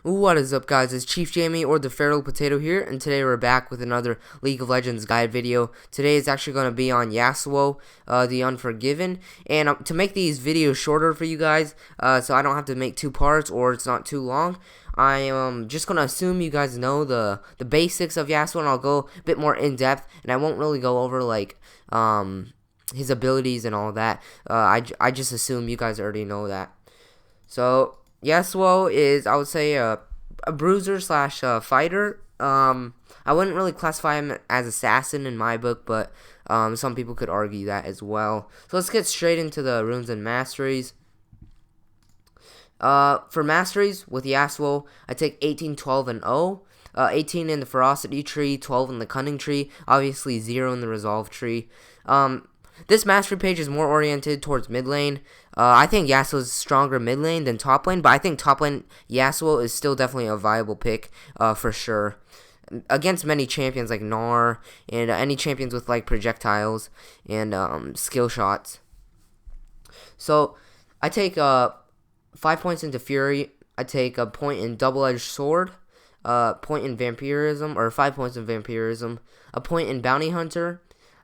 What is up, guys? It's ChiefJammy, or the Feral Potato here, and today we're back with another League of Legends guide video. Today is actually going to be on Yasuo, the Unforgiven, and to make these videos shorter for you guys, so I don't have to make two parts or it's not too long, I am just going to assume you guys know the basics of Yasuo, and I'll go a bit more in depth, and I won't really go over like his abilities and all that. I just assume you guys already know that. So Yasuo is, I would say, a bruiser slash fighter. I wouldn't really classify him as assassin in my book, but some people could argue that as well. So let's get straight into the runes and masteries. For masteries with Yasuo, I take 18, 12, and 0. 18 in the ferocity tree, 12 in the cunning tree, obviously 0 in the resolve tree. This mastery page is more oriented towards mid lane. I think Yasuo is stronger mid lane than top lane, but I think top lane Yasuo is still definitely a viable pick for sure. Against many champions like Gnar and any champions with like projectiles and skill shots. So I take 5 points into Fury. I take a point in double-edged sword, point in vampirism, or 5 points in vampirism, a point in bounty hunter,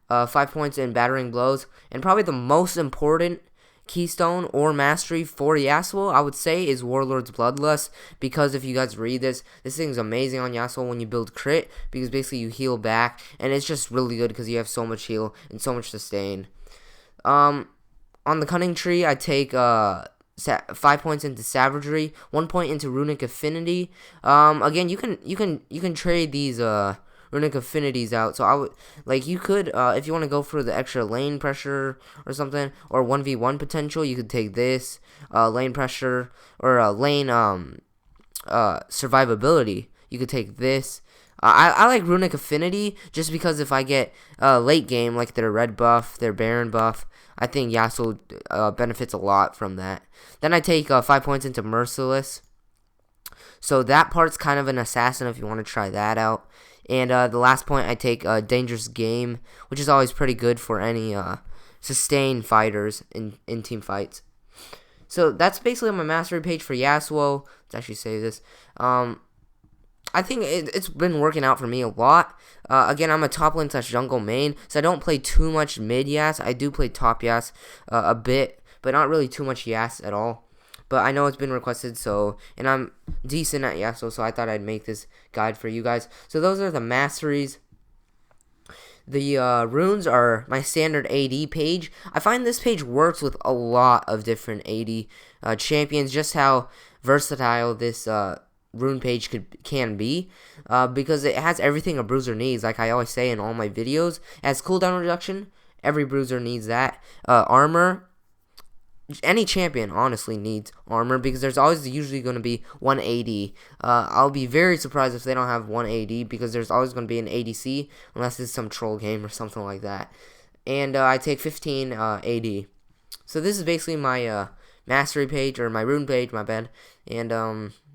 5 points in battering blows, and probably the most important keystone or mastery for Yasuo, I would say, is Warlord's Bloodlust, because if you guys read this thing's amazing on Yasuo when you build crit, because basically you heal back, and it's just really good because you have so much heal and so much sustain. On the cunning tree, I take 5 points into savagery, 1 point into runic affinity. Again, you can trade these runic affinities out. So I would you could if you want to go for the extra lane pressure or something, or 1v1 potential, you could take this lane pressure, or lane survivability. You could take this. I like runic affinity just because if I get late game like their red buff, their Baron buff, I think Yasuo benefits a lot from that. Then I take 5 points into merciless. So that part's kind of an assassin if you want to try that out. And the last point, I take dangerous game, which is always pretty good for any sustained fighters in team fights. So that's basically my mastery page for Yasuo. Let's actually say this. I think it's been working out for me a lot. Again, I'm a top lane slash jungle main, so I don't play too much mid Yas. I do play top Yas a bit, but not really too much Yas at all. But I know it's been requested, and I'm decent at Yasuo, so I thought I'd make this guide for you guys. So those are the masteries. The runes are my standard AD page. I find this page works with a lot of different AD champions, just how versatile this rune page can be, because it has everything a bruiser needs. Like I always say in all my videos, it has cooldown reduction. Every bruiser needs that. Armor. Any champion honestly needs armor, because there's always usually going to be one AD. I'll be very surprised if they don't have one AD, because there's always going to be an ADC unless it's some troll game or something like that. And I take 15 AD. So this is basically my mastery page, or my rune page, my bad. And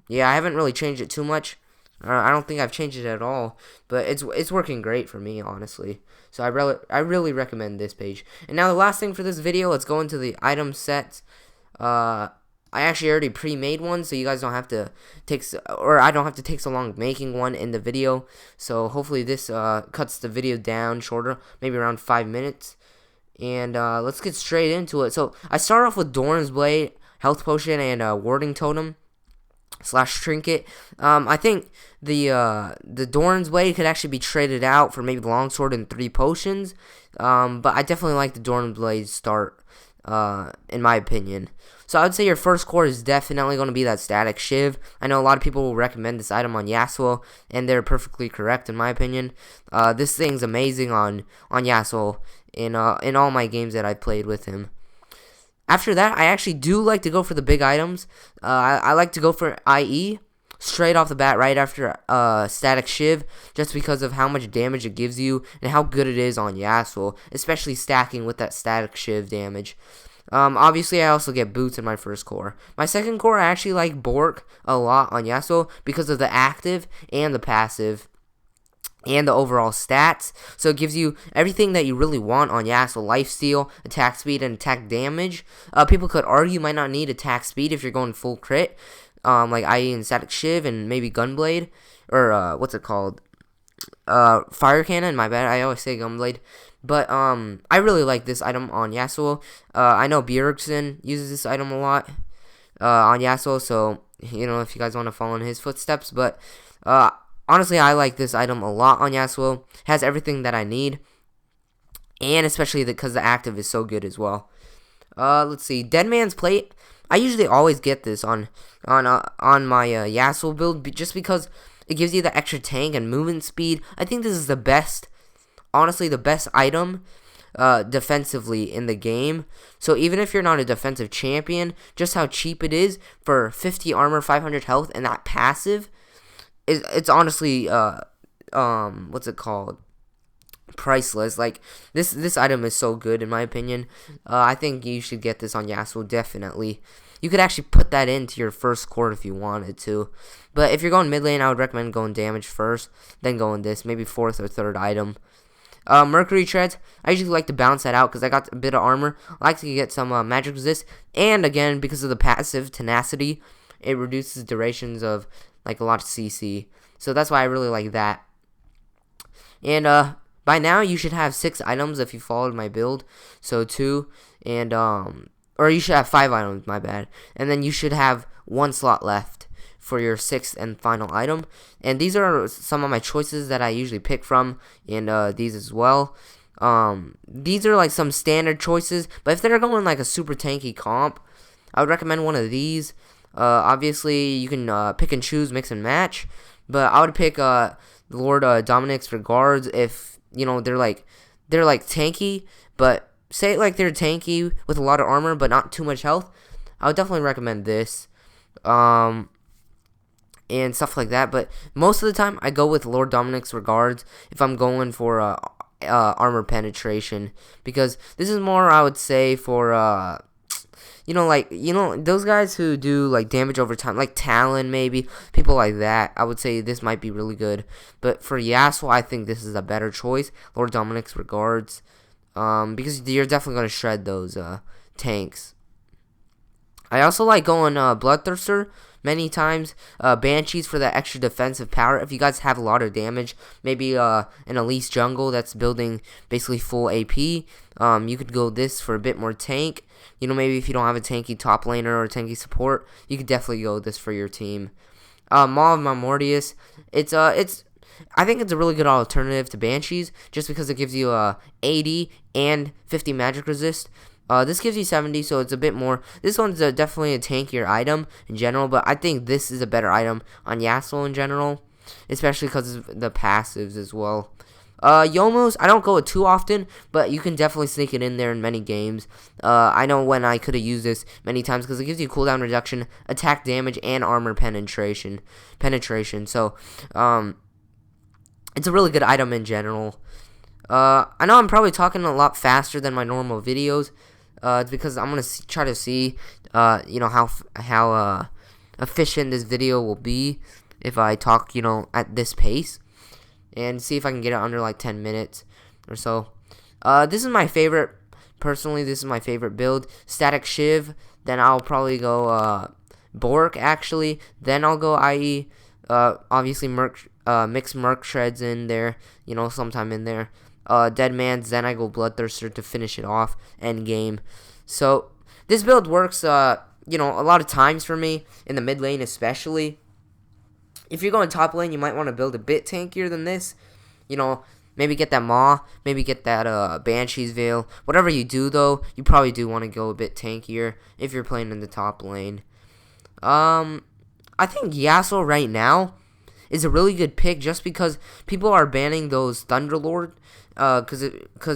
yeah, I haven't really changed it too much. I don't think I've changed it at all, but it's working great for me, honestly. So I really recommend this page. And now the last thing for this video, let's go into the item sets. I actually already pre-made one, so you guys don't have to I don't have to take so long making one in the video. So hopefully this cuts the video down shorter, maybe around 5 minutes. And let's get straight into it. So I start off with Doran's Blade, Health Potion, and Warding Totem slash trinket. I think the Doran's Blade could actually be traded out for maybe Longsword and 3 potions, but I definitely like the Doran's Blade start, in my opinion. So I would say your first core is definitely going to be that Static Shiv. I know a lot of people will recommend this item on Yasuo, and they're perfectly correct in my opinion. This thing's amazing on Yasuo in all my games that I played with him. After that, I actually do like to go for the big items. I like to go for IE straight off the bat right after Static Shiv, just because of how much damage it gives you and how good it is on Yasuo, especially stacking with that Static Shiv damage. Obviously, I also get boots in my first core. My second core, I actually like Bork a lot on Yasuo because of the active and the passive and the overall stats. So it gives you everything that you really want on Yasuo: lifesteal, attack speed, and attack damage. People could argue you might not need attack speed if you're going full crit. like IE and Static Shiv and maybe Gunblade, or what's it called? Fire Cannon. My bad. I always say Gunblade. But I really like this item on Yasuo. I know Bjergsen uses this item a lot on Yasuo, so if you guys want to follow in his footsteps. But honestly, I like this item a lot on Yasuo. Has everything that I need, and especially because the active is so good as well. Let's see, Dead Man's Plate. I usually always get this on my Yasuo build just because it gives you the extra tank and movement speed. I think this is the best. Honestly, the best item defensively in the game. So even if you're not a defensive champion, just how cheap it is for 50 armor, 500 health, and that passive, it's honestly what's it called? Priceless. Like this item is so good in my opinion. I think you should get this on Yasuo definitely. You could actually put that into your first court if you wanted to. But if you're going mid lane, I would recommend going damage first, then going this, maybe fourth or third item. Mercury Treads, I usually like to balance that out because I got a bit of armor. I like to get some magic resist, and again, because of the passive tenacity, it reduces durations of like a lot of CC. So that's why I really like that. And by now you should have 6 items if you followed my build. So 2 and or you should have 5 items, my bad. And then you should have 1 slot left for your 6th and final item. And these are some of my choices that I usually pick from, and these as well. These are like some standard choices, but if they're going like a super tanky comp, I would recommend one of these. Obviously you can pick and choose, mix and match, but I would pick Lord Dominic's Regards if they're like tanky, but say like they're tanky with a lot of armor but not too much health. I would definitely recommend this. And stuff like that, but most of the time I go with Lord Dominic's Regards if I'm going for armor penetration, because this is more, I would say, for those guys who do like damage over time, like Talon, maybe people like that. I would say this might be really good, but for Yasuo I think this is a better choice, Lord Dominic's Regards, because you're definitely going to shred those tanks. I also like going Bloodthirster many times, Banshees for that extra defensive power. If you guys have a lot of damage, maybe an Elise jungle that's building basically full AP, you could go this for a bit more tank. Maybe if you don't have a tanky top laner or a tanky support, you could definitely go this for your team. Maw of Mortius, I think it's a really good alternative to Banshees just because it gives you 80 and 50 magic resist. This gives you 70, so it's a bit more. This one's definitely a tankier item in general, but I think this is a better item on Yasuo in general, especially because of the passives as well. Yomos, I don't go it too often, but you can definitely sneak it in there in many games. I know when I could have used this many times because it gives you cooldown reduction, attack damage, and armor penetration. So, it's a really good item in general. I know I'm probably talking a lot faster than my normal videos. It's because I'm gonna try to see, how efficient this video will be if I talk, at this pace, and see if I can get it under like 10 minutes or so. This is my favorite. Personally, this is my favorite build. Static Shiv. Then I'll probably go Bork actually. Then I'll go IE. Obviously mix Merc Shreds in there. Sometime in there. Dead Man's, then I go Bloodthirster to finish it off, end game. So this build works a lot of times for me in the mid lane, especially if you're going top lane. You might want to build a bit tankier than this, maybe get that Maw, maybe get that Banshee's Veil. Whatever you do though, you probably do want to go a bit tankier if you're playing in the top lane. I think Yasuo right now is a really good pick just because people are banning those Thunderlord. Because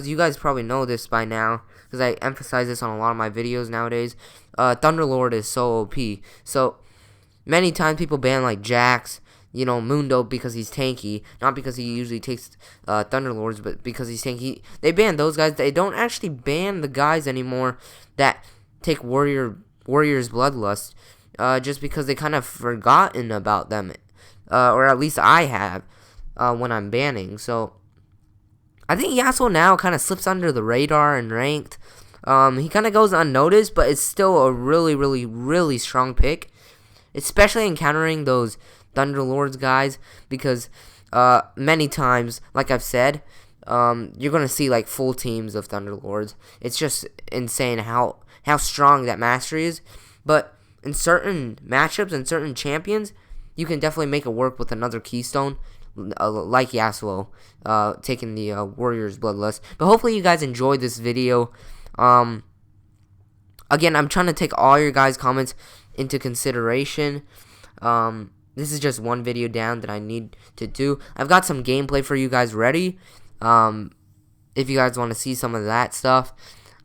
you guys probably know this by now, because I emphasize this on a lot of my videos nowadays. Thunderlord is so OP. So many times people ban like Jax, Mundo, because he's tanky, not because he usually takes Thunderlords, but because he's tanky. They ban those guys. They don't actually ban the guys anymore that take Warrior's Bloodlust, just because they kind of forgotten about them, or at least I have when I'm banning. So I think Yasuo now kind of slips under the radar in ranked. He kind of goes unnoticed, but it's still a really, really, really strong pick. especially encountering those Thunderlords guys, because many times, like I've said, you're gonna see like full teams of Thunderlords. It's just insane how strong that mastery is. But in certain matchups and certain champions, you can definitely make it work with another Keystone, like Yasuo, taking the Warriors Bloodlust. But hopefully you guys enjoyed this video. Again, I'm trying to take all your guys' comments into consideration. This is just one video down that I need to do. I've got some gameplay for you guys ready. If you guys want to see some of that stuff,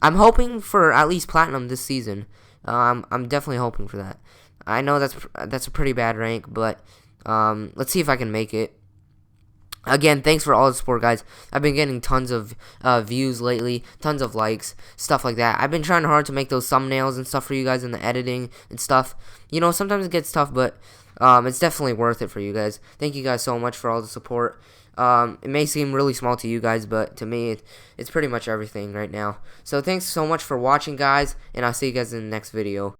I'm hoping for at least Platinum this season. I'm definitely hoping for that. I know that's a pretty bad rank, but let's see if I can make it. Again, thanks for all the support, guys. I've been getting tons of views lately, tons of likes, stuff like that. I've been trying hard to make those thumbnails and stuff for you guys in the editing and stuff. You know, sometimes it gets tough, but it's definitely worth it for you guys. Thank you guys so much for all the support. It may seem really small to you guys, but to me, it's pretty much everything right now. So thanks so much for watching, guys, and I'll see you guys in the next video.